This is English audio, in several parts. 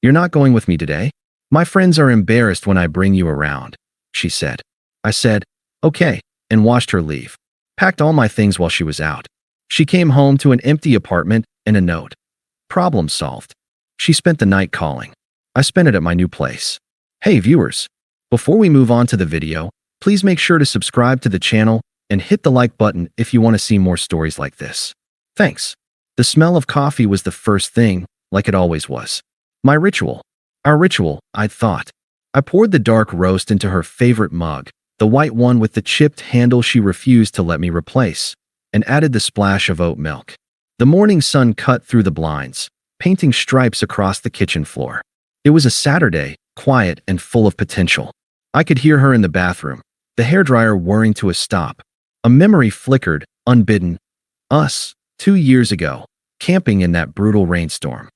"You're not going with me today? My friends are embarrassed when I bring you around," she said. I said, "Okay," and watched her leave. Packed all my things while she was out. She came home to an empty apartment and a note. Problem solved. She spent the night calling. I spent it at my new place. Hey viewers, before we move on to the video, please make sure to subscribe to the channel and hit the like button if you want to see more stories like this. Thanks. The smell of coffee was the first thing, like it always was. My ritual. Our ritual, I'd thought. I poured the dark roast into her favorite mug, the white one with the chipped handle she refused to let me replace, and added the splash of oat milk. The morning sun cut through the blinds, painting stripes across the kitchen floor. It was a Saturday, quiet and full of potential. I could hear her in the bathroom, the hairdryer whirring to a stop. A memory flickered, unbidden. Us, 2 years ago, camping in that brutal rainstorm.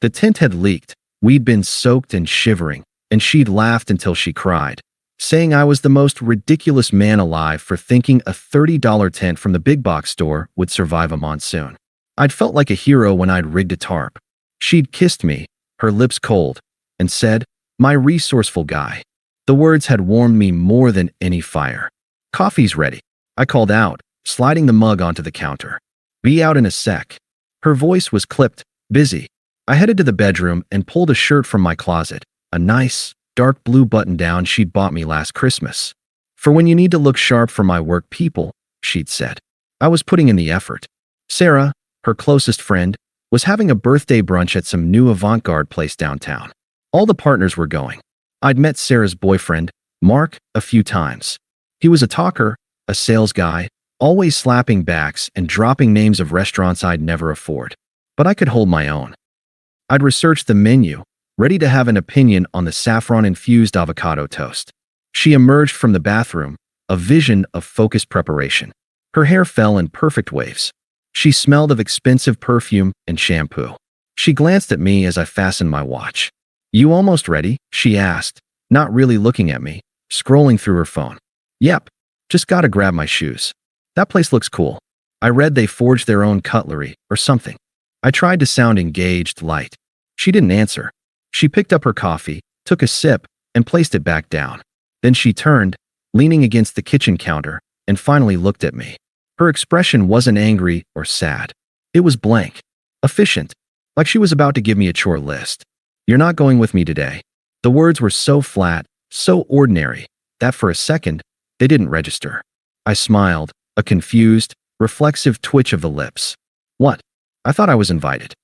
The tent had leaked, we'd been soaked and shivering, and she'd laughed until she cried, saying I was the most ridiculous man alive for thinking a $30 tent from the big box store would survive a monsoon. I'd felt like a hero when I'd rigged a tarp. She'd kissed me, her lips cold, and said, "My resourceful guy." The words had warmed me more than any fire. "Coffee's ready," I called out, sliding the mug onto the counter. "Be out in a sec." Her voice was clipped, busy. I headed to the bedroom and pulled a shirt from my closet, a nice, dark blue button-down she'd bought me last Christmas. "For when you need to look sharp for my work people," she'd said. I was putting in the effort. Sarah, her closest friend, was having a birthday brunch at some new avant-garde place downtown. All the partners were going. I'd met Sarah's boyfriend, Mark, a few times. He was a talker, a sales guy, always slapping backs and dropping names of restaurants I'd never afford. But I could hold my own. I'd researched the menu, ready to have an opinion on the saffron-infused avocado toast. She emerged from the bathroom, a vision of focused preparation. Her hair fell in perfect waves. She smelled of expensive perfume and shampoo. She glanced at me as I fastened my watch. "You almost ready?" she asked, not really looking at me, scrolling through her phone. "Yep, just gotta grab my shoes. That place looks cool. I read they forged their own cutlery or something." I tried to sound engaged, light. She didn't answer. She picked up her coffee, took a sip, and placed it back down. Then she turned, leaning against the kitchen counter, and finally looked at me. Her expression wasn't angry or sad. It was blank, efficient, like she was about to give me a chore list. "You're not going with me today." The words were so flat, so ordinary, that for a second, they didn't register. I smiled, a confused, reflexive twitch of the lips. "What? I thought I was invited."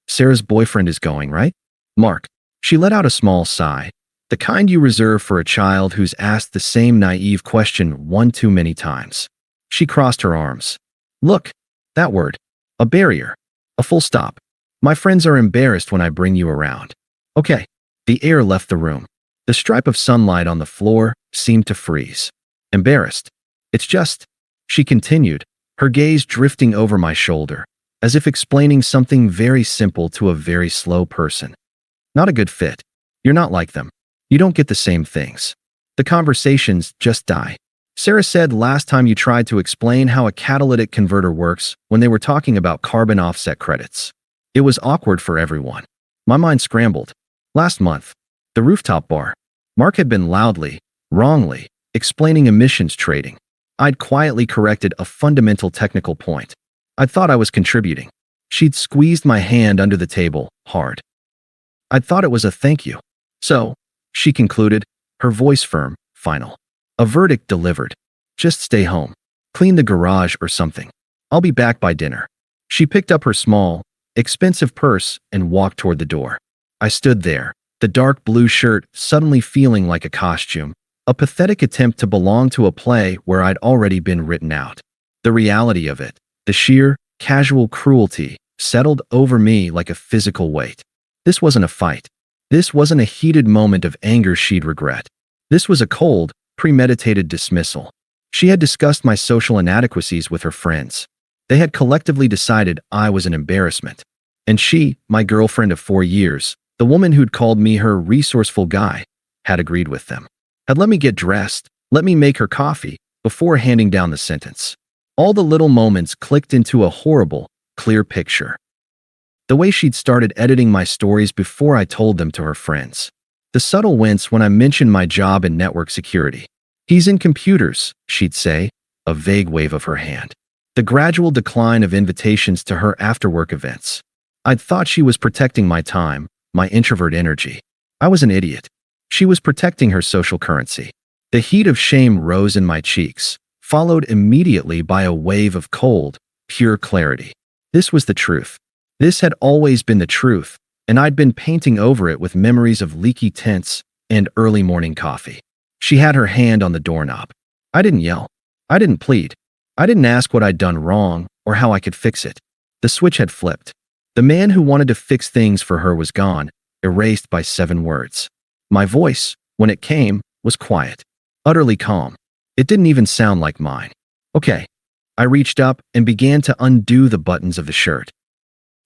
"Sarah's boyfriend is going, right? Mark." She let out a small sigh, the kind you reserve for a child who's asked the same naive question one too many times. She crossed her arms. "Look, that word. A barrier. A full stop. My friends are embarrassed when I bring you around." Okay. The air left the room. The stripe of sunlight on the floor seemed to freeze. "Embarrassed. It's just," she continued, her gaze drifting over my shoulder, as if explaining something very simple to a very slow person. "Not a good fit. You're not like them. You don't get the same things. The conversations just die." Sarah said last time you tried to explain how a catalytic converter works when they were talking about carbon offset credits. It was awkward for everyone. My mind scrambled. Last month, the rooftop bar. Mark had been loudly, wrongly, explaining emissions trading. I'd quietly corrected a fundamental technical point. I thought I was contributing. She'd squeezed my hand under the table, hard. I'd thought it was a thank you. "So," she concluded, her voice firm, final. "A verdict delivered. Just stay home. Clean the garage or something. I'll be back by dinner." She picked up her small, expensive purse and walked toward the door. I stood there, the dark blue shirt suddenly feeling like a costume, a pathetic attempt to belong to a play where I'd already been written out. The reality of it, the sheer, casual cruelty, settled over me like a physical weight. This wasn't a fight. This wasn't a heated moment of anger she'd regret. This was a cold, premeditated dismissal. She had discussed my social inadequacies with her friends. They had collectively decided I was an embarrassment. And she, my girlfriend of 4 years, the woman who'd called me her resourceful guy, had agreed with them. Had let me get dressed, let me make her coffee, before handing down the sentence. All the little moments clicked into a horrible, clear picture. The way she'd started editing my stories before I told them to her friends. The subtle wince when I mentioned my job in network security. "He's in computers," she'd say, a vague wave of her hand. The gradual decline of invitations to her after-work events. I'd thought she was protecting my time, my introvert energy. I was an idiot. She was protecting her social currency. The heat of shame rose in my cheeks, followed immediately by a wave of cold, pure clarity. This was the truth. This had always been the truth, and I'd been painting over it with memories of leaky tents and early morning coffee. She had her hand on the doorknob. I didn't yell. I didn't plead. I didn't ask what I'd done wrong or how I could fix it. The switch had flipped. The man who wanted to fix things for her was gone, erased by 7 words. My voice, when it came, was quiet, utterly calm. It didn't even sound like mine. "Okay." I reached up and began to undo the buttons of the shirt.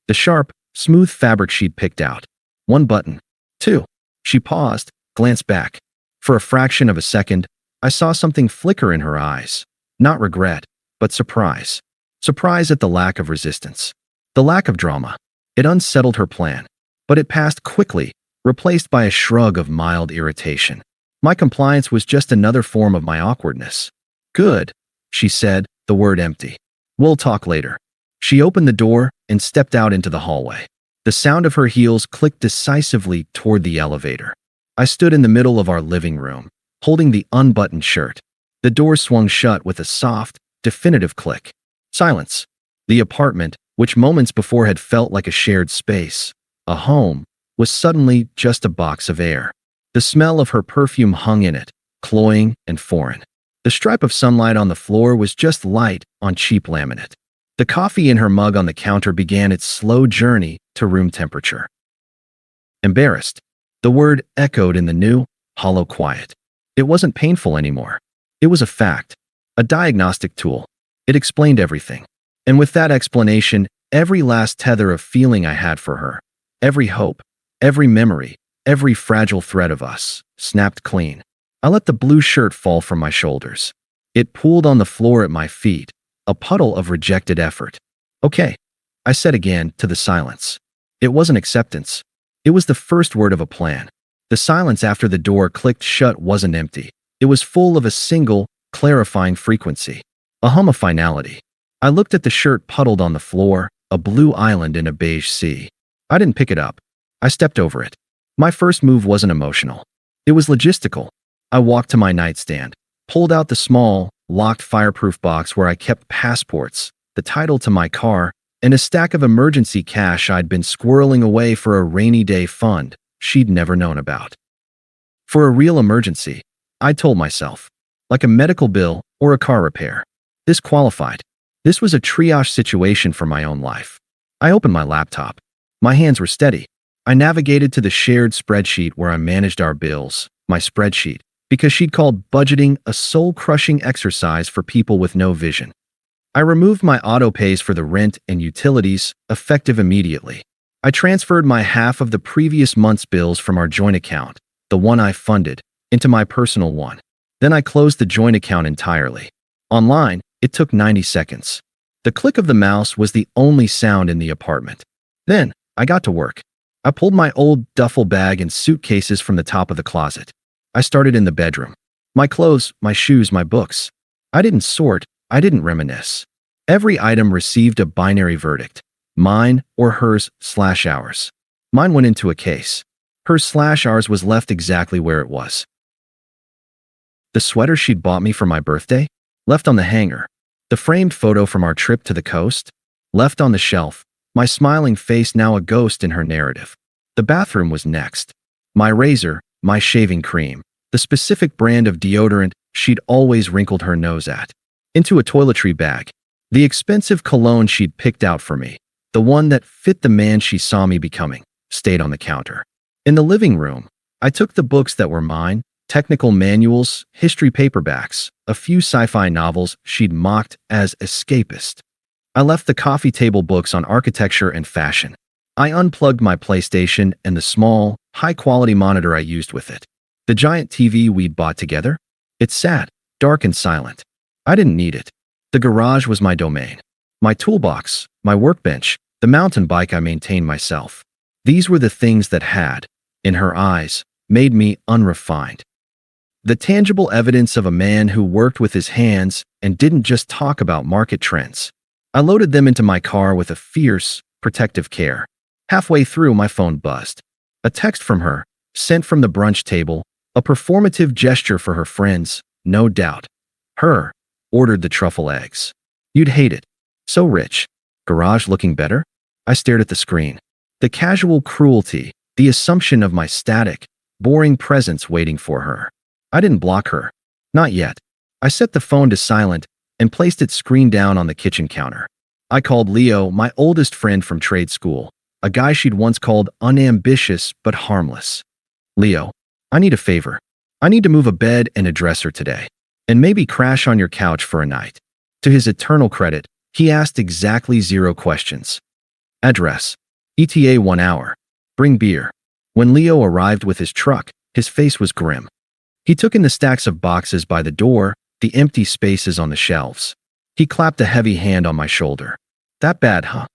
The sharp, smooth fabric she'd picked out. 1 button. 2. She paused, glanced back. For a fraction of a second, I saw something flicker in her eyes. Not regret, but surprise. Surprise at the lack of resistance. The lack of drama. It unsettled her plan. But it passed quickly, replaced by a shrug of mild irritation. My compliance was just another form of my awkwardness. "Good," she said, the word empty. "We'll talk later." She opened the door and stepped out into the hallway. The sound of her heels clicked decisively toward the elevator. I stood in the middle of our living room, holding the unbuttoned shirt. The door swung shut with a soft, definitive click. Silence. The apartment, which moments before had felt like a shared space, a home, was suddenly just a box of air. The smell of her perfume hung in it, cloying and foreign. The stripe of sunlight on the floor was just light on cheap laminate. The coffee in her mug on the counter began its slow journey to room temperature. Embarrassed. The word echoed in the new, hollow quiet. It wasn't painful anymore. It was a fact, a diagnostic tool. It explained everything. And with that explanation, every last tether of feeling I had for her, every hope, every memory, every fragile thread of us, snapped clean. I let the blue shirt fall from my shoulders. It pooled on the floor at my feet, a puddle of rejected effort. "Okay," I said again to the silence. It wasn't acceptance. It was the first word of a plan. The silence after the door clicked shut wasn't empty. It was full of a single, clarifying frequency. A hum of finality. I looked at the shirt puddled on the floor, a blue island in a beige sea. I didn't pick it up. I stepped over it. My first move wasn't emotional. It was logistical. I walked to my nightstand, pulled out the small, locked fireproof box where I kept passports, the title to my car, and a stack of emergency cash I'd been squirreling away for a rainy day fund she'd never known about. For a real emergency, I told myself, like a medical bill or a car repair. This qualified. This was a triage situation for my own life. I opened my laptop. My hands were steady. I navigated to the shared spreadsheet where I managed our bills, my spreadsheet, because she'd called budgeting a soul-crushing exercise for people with no vision. I removed my auto-pays for the rent and utilities, effective immediately. I transferred my half of the previous month's bills from our joint account, the one I funded, into my personal one. Then I closed the joint account entirely. Online, it took 90 seconds. The click of the mouse was the only sound in the apartment. Then, I got to work. I pulled my old duffel bag and suitcases from the top of the closet. I started in the bedroom. My clothes, my shoes, my books. I didn't sort, I didn't reminisce. Every item received a binary verdict. Mine or hers/ours. Mine went into a case. Hers/ours was left exactly where it was. The sweater she'd bought me for my birthday? Left on the hanger. The framed photo from our trip to the coast? Left on the shelf. My smiling face now a ghost in her narrative. The bathroom was next. My razor, my shaving cream, the specific brand of deodorant she'd always wrinkled her nose at. Into a toiletry bag. The expensive cologne she'd picked out for me, the one that fit the man she saw me becoming, stayed on the counter. In the living room, I took the books that were mine, technical manuals, history paperbacks, a few sci-fi novels she'd mocked as escapist. I left the coffee table books on architecture and fashion. I unplugged my PlayStation and the small, high-quality monitor I used with it. The giant TV we'd bought together? It sat, dark and silent. I didn't need it. The garage was my domain. My toolbox, my workbench, the mountain bike I maintained myself. These were the things that had, in her eyes, made me unrefined. The tangible evidence of a man who worked with his hands and didn't just talk about market trends. I loaded them into my car with a fierce, protective care. Halfway through, my phone buzzed. A text from her, sent from the brunch table, a performative gesture for her friends, no doubt. Her, ordered the truffle eggs. You'd hate it. So rich. Garage looking better? I stared at the screen. The casual cruelty, the assumption of my static, boring presence waiting for her. I didn't block her. Not yet. I set the phone to silent and placed its screen down on the kitchen counter. I called Leo, my oldest friend from trade school, a guy she'd once called unambitious but harmless. Leo, I need a favor. I need to move a bed and a dresser today, and maybe crash on your couch for a night. To his eternal credit, he asked exactly 0 questions. Address. ETA 1 hour. Bring beer. When Leo arrived with his truck, his face was grim. He took in the stacks of boxes by the door, the empty spaces on the shelves. He clapped a heavy hand on my shoulder. That bad, huh?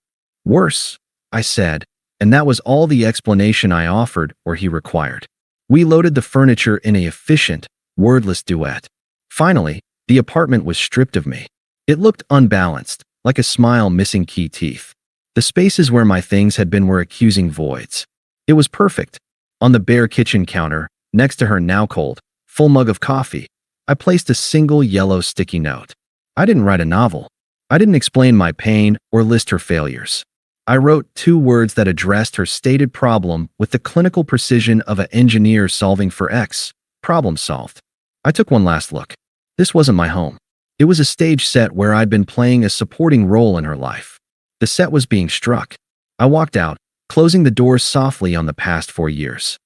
Worse, I said, and that was all the explanation I offered or he required. We loaded the furniture in an efficient, wordless duet. Finally, the apartment was stripped of me. It looked unbalanced, like a smile missing key teeth. The spaces where my things had been were accusing voids. It was perfect. On the bare kitchen counter, next to her now cold, full mug of coffee, I placed a single yellow sticky note. I didn't write a novel. I didn't explain my pain or list her failures. I wrote 2 words that addressed her stated problem with the clinical precision of an engineer solving for X. Problem solved. I took one last look. This wasn't my home. It was a stage set where I'd been playing a supporting role in her life. The set was being struck. I walked out, closing the doors softly on the past 4 years.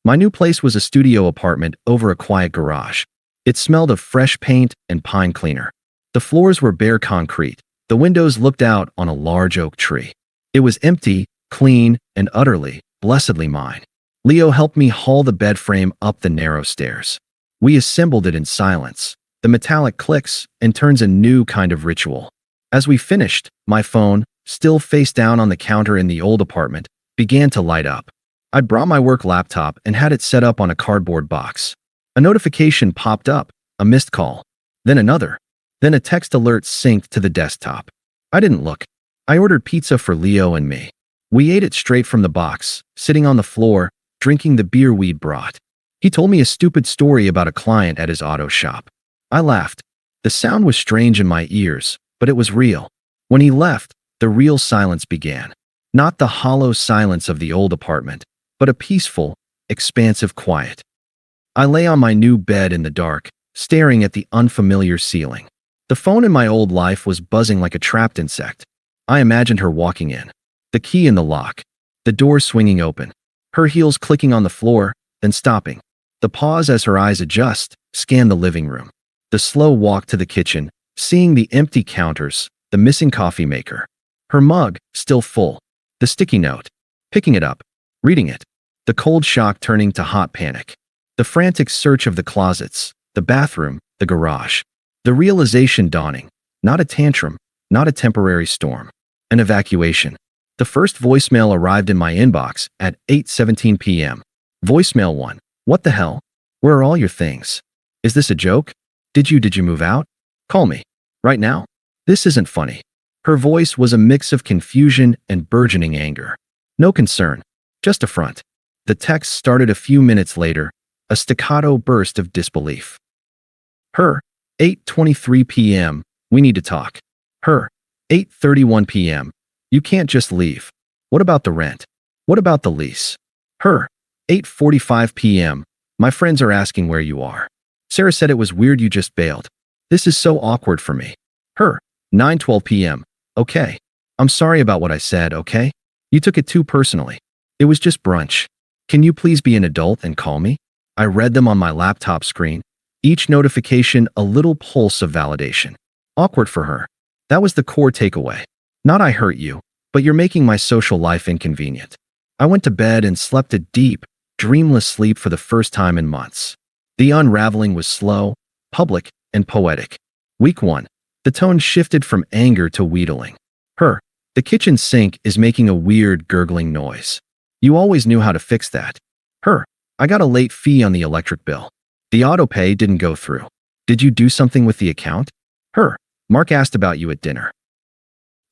My new place was a studio apartment over a quiet garage. It smelled of fresh paint and pine cleaner. The floors were bare concrete. The windows looked out on a large oak tree. It was empty, clean, and utterly, blessedly mine. Leo helped me haul the bed frame up the narrow stairs. We assembled it in silence. The metallic clicks and turns a new kind of ritual. As we finished, my phone, still face down on the counter in the old apartment, began to light up. I'd brought my work laptop and had it set up on a cardboard box. A notification popped up, a missed call. Then another. Then a text alert synced to the desktop. I didn't look. I ordered pizza for Leo and me. We ate it straight from the box, sitting on the floor, drinking the beer we'd brought. He told me a stupid story about a client at his auto shop. I laughed. The sound was strange in my ears, but it was real. When he left, the real silence began. Not the hollow silence of the old apartment, but a peaceful, expansive quiet. I lay on my new bed in the dark, staring at the unfamiliar ceiling. The phone in my old life was buzzing like a trapped insect. I imagined her walking in, the key in the lock, the door swinging open, her heels clicking on the floor, then stopping. The pause as her eyes adjust, scan the living room. The slow walk to the kitchen, seeing the empty counters, the missing coffee maker. Her mug, still full. The sticky note. Picking it up, reading it. The cold shock turning to hot panic. The frantic search of the closets, the bathroom, the garage. The realization dawning. Not a tantrum, not a temporary storm. An evacuation. The first voicemail arrived in my inbox at 8:17 p.m. Voicemail 1. What the hell? Where are all your things? Is this a joke? Did you move out? Call me. Right now? This isn't funny. Her voice was a mix of confusion and burgeoning anger. No concern. Just a front. The text started a few minutes later, a staccato burst of disbelief. Her, 8:23 p.m., we need to talk. Her, 8:31 p.m., you can't just leave. What about the rent? What about the lease? Her, 8:45 p.m., my friends are asking where you are. Sarah said it was weird you just bailed. This is so awkward for me. Her, 9:12 p.m., okay. I'm sorry about what I said, okay? You took it too personally. It was just brunch. Can you please be an adult and call me? I read them on my laptop screen, each notification a little pulse of validation. Awkward for her. That was the core takeaway. Not I hurt you, but you're making my social life inconvenient. I went to bed and slept a deep, dreamless sleep for the first time in months. The unraveling was slow, public, and poetic. Week 1. The tone shifted from anger to wheedling. Her, The kitchen sink is making a weird gurgling noise. You always knew how to fix that. Her, I got a late fee on the electric bill. The autopay didn't go through. Did you do something with the account? Her, Mark asked about you at dinner.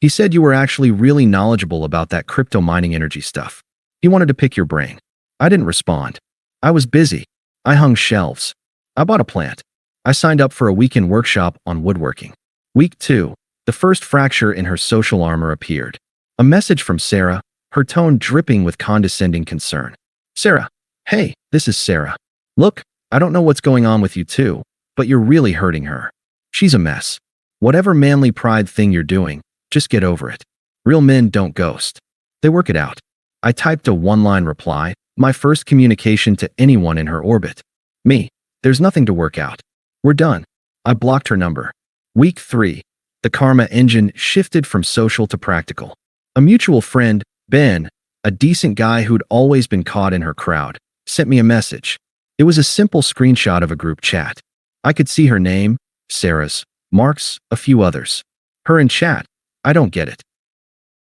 He said you were actually really knowledgeable about that crypto mining energy stuff. He wanted to pick your brain. I didn't respond. I was busy. I hung shelves. I bought a plant. I signed up for a weekend workshop on woodworking. Week 2, the first fracture in her social armor appeared. A message from Sarah, her tone dripping with condescending concern. Sarah, hey, this is Sarah. Look, I don't know what's going on with you two, but you're really hurting her. She's a mess. Whatever manly pride thing you're doing, just get over it. Real men don't ghost. They work it out. I typed a one-line reply, my first communication to anyone in her orbit. Me, there's nothing to work out. We're done. I blocked her number. Week 3, the karma engine shifted from social to practical. A mutual friend, Ben, a decent guy who'd always been caught in her crowd, sent me a message. It was a simple screenshot of a group chat. I could see her name, Sarah's, Mark's, a few others. Her in chat. I don't get it.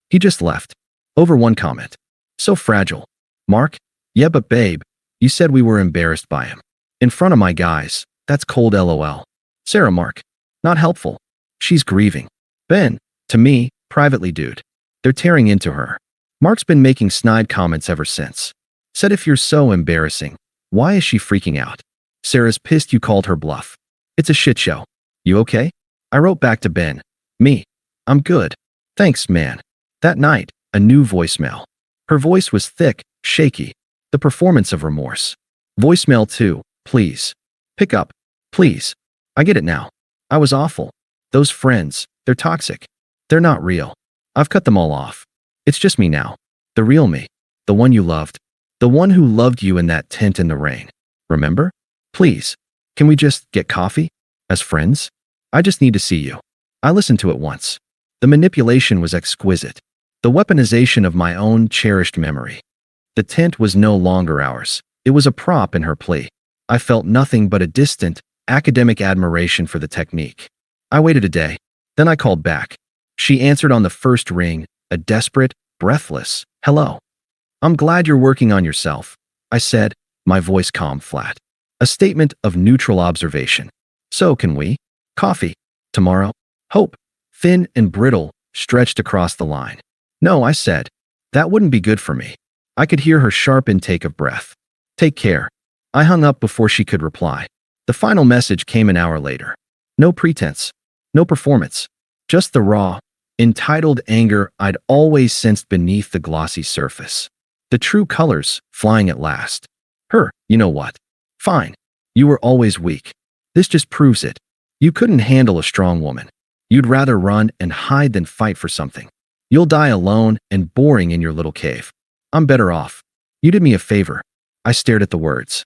He just left. Over one comment. So fragile. Mark? Yeah, but babe, you said we were embarrassed by him. In front of my guys. That's cold LOL. Sarah Mark. Not helpful. She's grieving. Ben. To me, privately dude. They're tearing into her. Mark's been making snide comments ever since. Said if you're so embarrassing, why is she freaking out? Sarah's pissed you called her bluff. It's a shit show. You okay? I wrote back to Ben. Me. I'm good. Thanks, man. That night, a new voicemail. Her voice was thick, shaky. The performance of remorse. Voicemail 2, please. Pick up. Please. I get it now. I was awful. Those friends, they're toxic. They're not real. I've cut them all off. It's just me now. The real me. The one you loved. The one who loved you in that tent in the rain. Remember? Please. Can we just get coffee? As friends? I just need to see you. I listened to it once. The manipulation was exquisite. The weaponization of my own cherished memory. The tent was no longer ours. It was a prop in her plea. I felt nothing but a distant, academic admiration for the technique. I waited a day. Then I called back. She answered on the first ring, a desperate, breathless, hello. I'm glad you're working on yourself, I said, my voice calm flat. A statement of neutral observation. So can we? Coffee. Tomorrow? Hope. Thin and brittle, stretched across the line. No, I said. That wouldn't be good for me. I could hear her sharp intake of breath. Take care. I hung up before she could reply. The final message came an hour later. No pretense. No performance. Just the raw, entitled anger I'd always sensed beneath the glossy surface. The true colors, flying at last. Her, you know what? Fine. You were always weak. This just proves it. You couldn't handle a strong woman. You'd rather run and hide than fight for something. You'll die alone and boring in your little cave. I'm better off. You did me a favor. I stared at the words.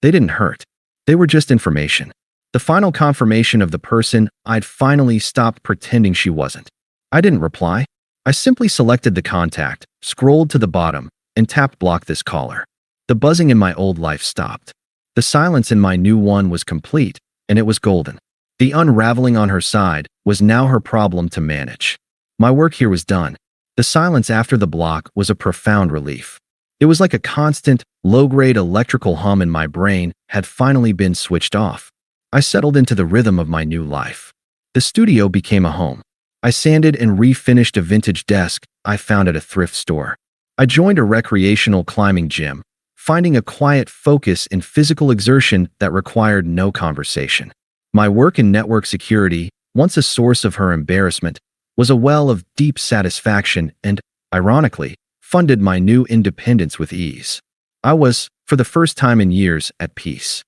They didn't hurt. They were just information. The final confirmation of the person I'd finally stopped pretending she wasn't. I didn't reply. I simply selected the contact, scrolled to the bottom, and tapped block this caller. The buzzing in my old life stopped. The silence in my new one was complete, and it was golden. The unraveling on her side was now her problem to manage. My work here was done. The silence after the block was a profound relief. It was like a constant, low-grade electrical hum in my brain had finally been switched off. I settled into the rhythm of my new life. The studio became a home. I sanded and refinished a vintage desk I found at a thrift store. I joined a recreational climbing gym, finding a quiet focus in physical exertion that required no conversation. My work in network security, once a source of her embarrassment, was a well of deep satisfaction and, ironically, funded my new independence with ease. I was, for the first time in years, at peace.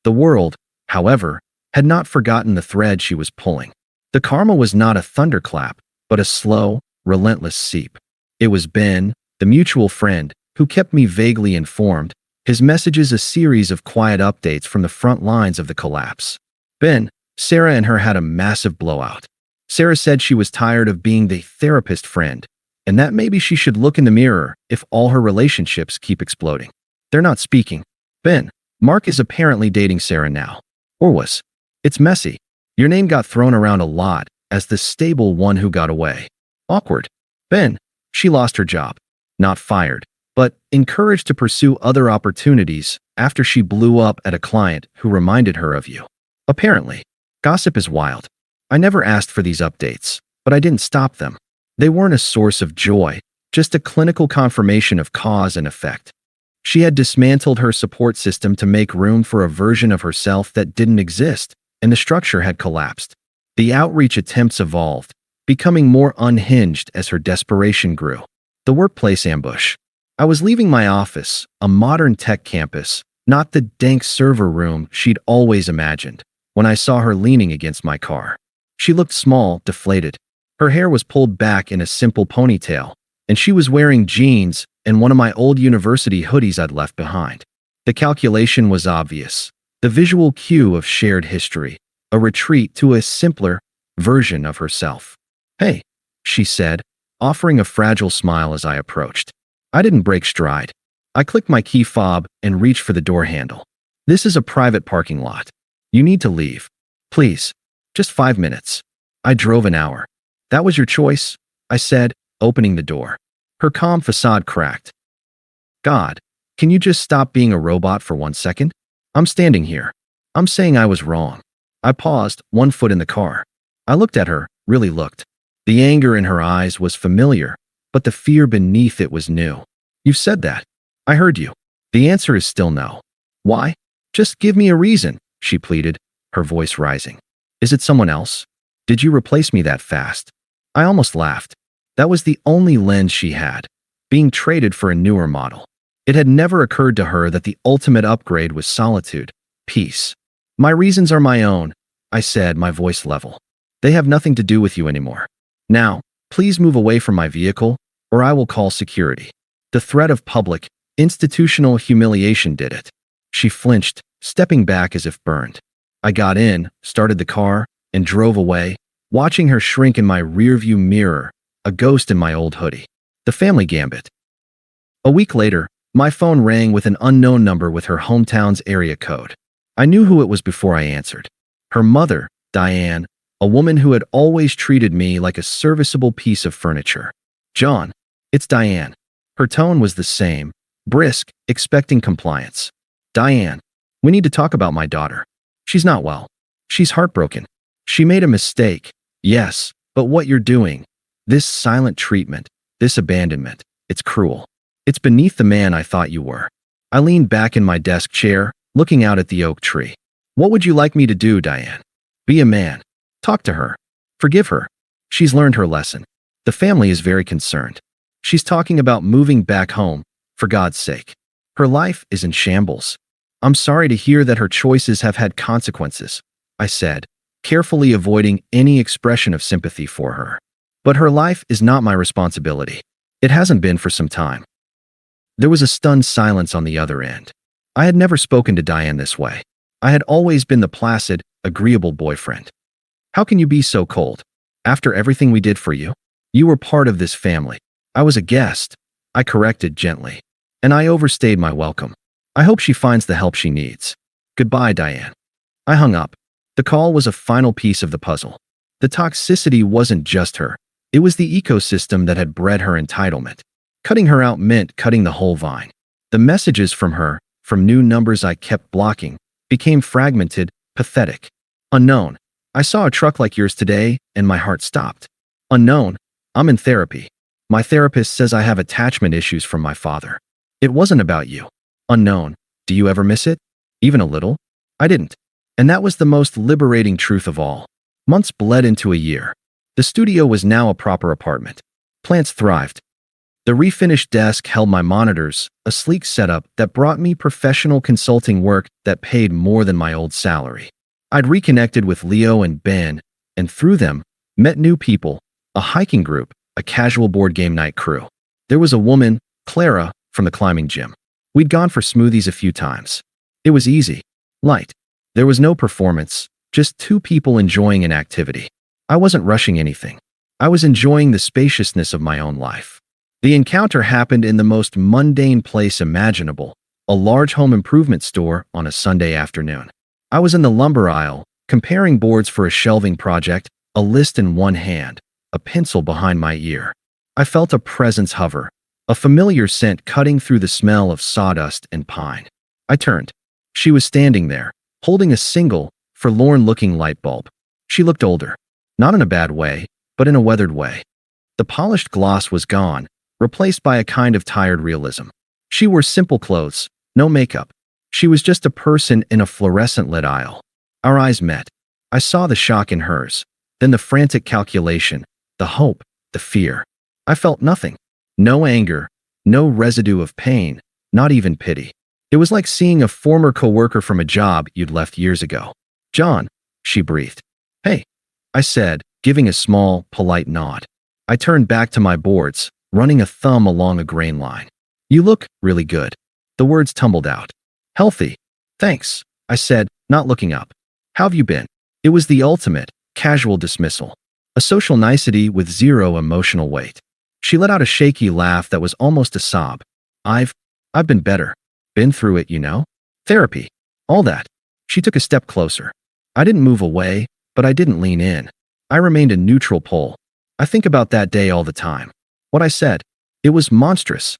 The world, however, had not forgotten the thread she was pulling. The karma was not a thunderclap, but a slow, relentless seep. It was Ben, the mutual friend, who kept me vaguely informed, his messages a series of quiet updates from the front lines of the collapse. Ben, Sarah and her had a massive blowout. Sarah said she was tired of being the therapist friend, and that maybe she should look in the mirror if all her relationships keep exploding. They're not speaking. Ben, Mark is apparently dating Sarah now. Or was. It's messy. Your name got thrown around a lot as the stable one who got away. Awkward. Ben, she lost her job. Not fired, but encouraged to pursue other opportunities after she blew up at a client who reminded her of you. Apparently, gossip is wild. I never asked for these updates, but I didn't stop them. They weren't a source of joy, just a clinical confirmation of cause and effect. She had dismantled her support system to make room for a version of herself that didn't exist, and the structure had collapsed. The outreach attempts evolved, becoming more unhinged as her desperation grew. The workplace ambush. I was leaving my office, a modern tech campus, not the dank server room she'd always imagined, when I saw her leaning against my car. She looked small, deflated. Her hair was pulled back in a simple ponytail, and she was wearing jeans and one of my old university hoodies I'd left behind. The calculation was obvious. The visual cue of shared history, a retreat to a simpler version of herself. "Hey," she said, offering a fragile smile as I approached. I didn't break stride. I clicked my key fob and reached for the door handle. "This is a private parking lot. You need to leave. Please. Just 5 minutes." I drove an hour. "That was your choice?" I said, opening the door. Her calm facade cracked. "God, can you just stop being a robot for 1 second? I'm standing here. I'm saying I was wrong." I paused, 1 foot in the car. I looked at her, really looked. The anger in her eyes was familiar, but the fear beneath it was new. "You've said that. I heard you. The answer is still no." "Why? Just give me a reason," she pleaded, her voice rising. "Is it someone else? Did you replace me that fast?" I almost laughed. That was the only lens she had, being traded for a newer model. It had never occurred to her that the ultimate upgrade was solitude, peace. "My reasons are my own," I said, my voice level. "They have nothing to do with you anymore. Now, please move away from my vehicle, or I will call security." The threat of public, institutional humiliation did it. She flinched, stepping back as if burned. I got in, started the car, and drove away, watching her shrink in my rearview mirror, a ghost in my old hoodie. The family gambit. A week later, my phone rang with an unknown number with her hometown's area code. I knew who it was before I answered. Her mother, Diane, a woman who had always treated me like a serviceable piece of furniture. "John, it's Diane." Her tone was the same, brisk, expecting compliance. "Diane, we need to talk about my daughter. She's not well. She's heartbroken. She made a mistake. Yes, but what you're doing, this silent treatment, this abandonment, it's cruel. It's beneath the man I thought you were." I leaned back in my desk chair, looking out at the oak tree. "What would you like me to do, Diane? Be a man. Talk to her. Forgive her. She's learned her lesson. The family is very concerned. She's talking about moving back home, for God's sake. Her life is in shambles. I'm sorry to hear that her choices have had consequences," I said, carefully avoiding any expression of sympathy for her. "But her life is not my responsibility. It hasn't been for some time." There was a stunned silence on the other end. I had never spoken to Diane this way. I had always been the placid, agreeable boyfriend. "How can you be so cold? After everything we did for you? You were part of this family." "I was a guest," I corrected gently. "And I overstayed my welcome. I hope she finds the help she needs. Goodbye, Diane." I hung up. The call was a final piece of the puzzle. The toxicity wasn't just her. It was the ecosystem that had bred her entitlement. Cutting her out meant cutting the whole vine. The messages from her, from new numbers I kept blocking, became fragmented, pathetic. "Unknown, I saw a truck like yours today, and my heart stopped." "Unknown, I'm in therapy. My therapist says I have attachment issues from my father." "It wasn't about you." "Unknown, do you ever miss it? Even a little?" I didn't. And that was the most liberating truth of all. Months bled into a year. The studio was now a proper apartment. Plants thrived. The refinished desk held my monitors, a sleek setup that brought me professional consulting work that paid more than my old salary. I'd reconnected with Leo and Ben, and through them, met new people, a hiking group, a casual board game night crew. There was a woman, Clara, from the climbing gym. We'd gone for smoothies a few times. It was easy, light. There was no performance, just two people enjoying an activity. I wasn't rushing anything. I was enjoying the spaciousness of my own life. The encounter happened in the most mundane place imaginable, a large home improvement store on a Sunday afternoon. I was in the lumber aisle, comparing boards for a shelving project, a list in one hand, a pencil behind my ear. I felt a presence hover, a familiar scent cutting through the smell of sawdust and pine. I turned. She was standing there, holding a single, forlorn-looking light bulb. She looked older. Not in a bad way, but in a weathered way. The polished gloss was gone, replaced by a kind of tired realism. She wore simple clothes, no makeup. She was just a person in a fluorescent-lit aisle. Our eyes met. I saw the shock in hers, then the frantic calculation, the hope, the fear. I felt nothing. No anger, no residue of pain, not even pity. It was like seeing a former coworker from a job you'd left years ago. "John," she breathed. "Hey," I said, giving a small, polite nod. I turned back to my boards, running a thumb along a grain line. "You look really good." The words tumbled out. "Healthy. Thanks," I said, not looking up. "How have you been?" It was the ultimate, casual dismissal. A social nicety with zero emotional weight. She let out a shaky laugh that was almost a sob. I've been better. Been through it, you know? Therapy. All that." She took a step closer. I didn't move away, but I didn't lean in. I remained a neutral pole. I think about that day all the time. What I said. It was monstrous.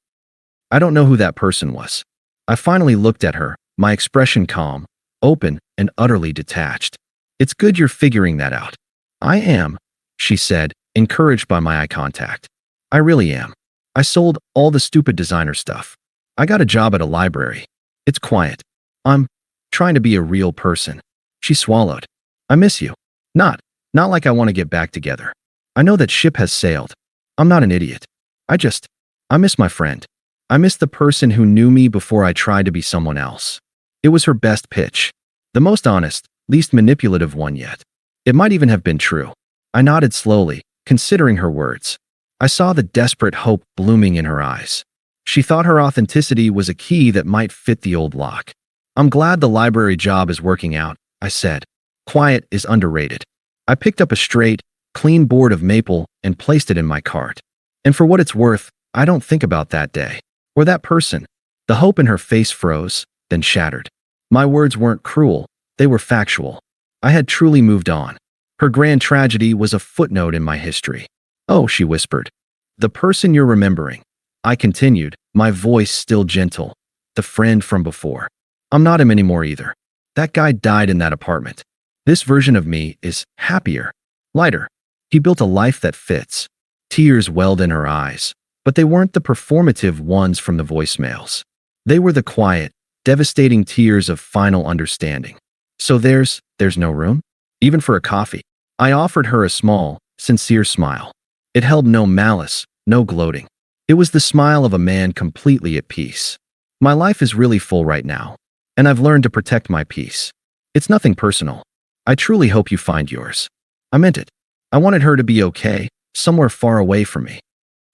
I don't know who that person was. I finally looked at her, my expression calm, open, and utterly detached. "It's good you're figuring that out." "I am," she said, encouraged by my eye contact. "I really am. I sold all the stupid designer stuff. I got a job at a library. It's quiet. I'm trying to be a real person." She swallowed. "I miss you. Not like I want to get back together. I know that ship has sailed. I'm not an idiot. I miss my friend. I miss the person who knew me before I tried to be someone else." It was her best pitch. The most honest, least manipulative one yet. It might even have been true. I nodded slowly, considering her words. I saw the desperate hope blooming in her eyes. She thought her authenticity was a key that might fit the old lock. "I'm glad the library job is working out," I said. Quiet is underrated. I picked up a straight, clean board of maple and placed it in my cart. And for what it's worth, I don't think about that day. Or that person. The hope in her face froze, then shattered. My words weren't cruel, they were factual. I had truly moved on. Her grand tragedy was a footnote in my history. "Oh," she whispered. "The person you're remembering." I continued, my voice still gentle. "The friend from before. I'm not him anymore either. That guy died in that apartment. This version of me is happier, lighter. He built a life that fits." Tears welled in her eyes, but they weren't the performative ones from the voicemails. They were the quiet, devastating tears of final understanding. "So there's no room? Even for a coffee?" I offered her a small, sincere smile. It held no malice, no gloating. It was the smile of a man completely at peace. "My life is really full right now, and I've learned to protect my peace. It's nothing personal. I truly hope you find yours." I meant it. I wanted her to be okay, somewhere far away from me.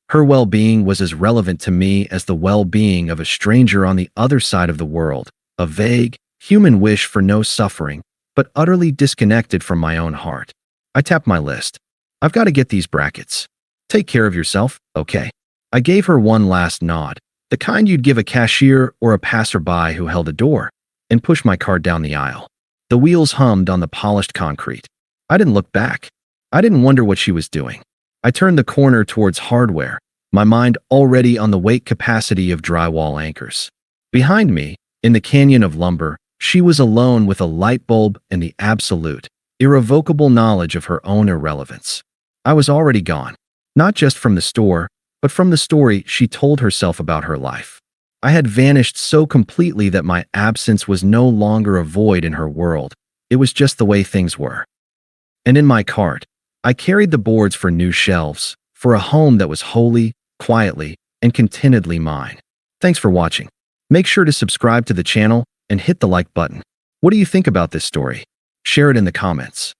Her well-being was as relevant to me as the well-being of a stranger on the other side of the world, a vague, human wish for no suffering, but utterly disconnected from my own heart. I tapped my list. "I've got to get these brackets. Take care of yourself, okay?" I gave her one last nod, the kind you'd give a cashier or a passerby who held a door, and pushed my cart down the aisle. The wheels hummed on the polished concrete. I didn't look back. I didn't wonder what she was doing. I turned the corner towards hardware, my mind already on the weight capacity of drywall anchors. Behind me, in the canyon of lumber, she was alone with a light bulb and the absolute, irrevocable knowledge of her own irrelevance. I was already gone, not just from the store, but from the story she told herself about her life. I had vanished so completely that my absence was no longer a void in her world. It was just the way things were. And in my cart, I carried the boards for new shelves, for a home that was wholly, quietly, and contentedly mine. Thanks for watching. Make sure to subscribe to the channel and hit the like button. What do you think about this story? Share it in the comments.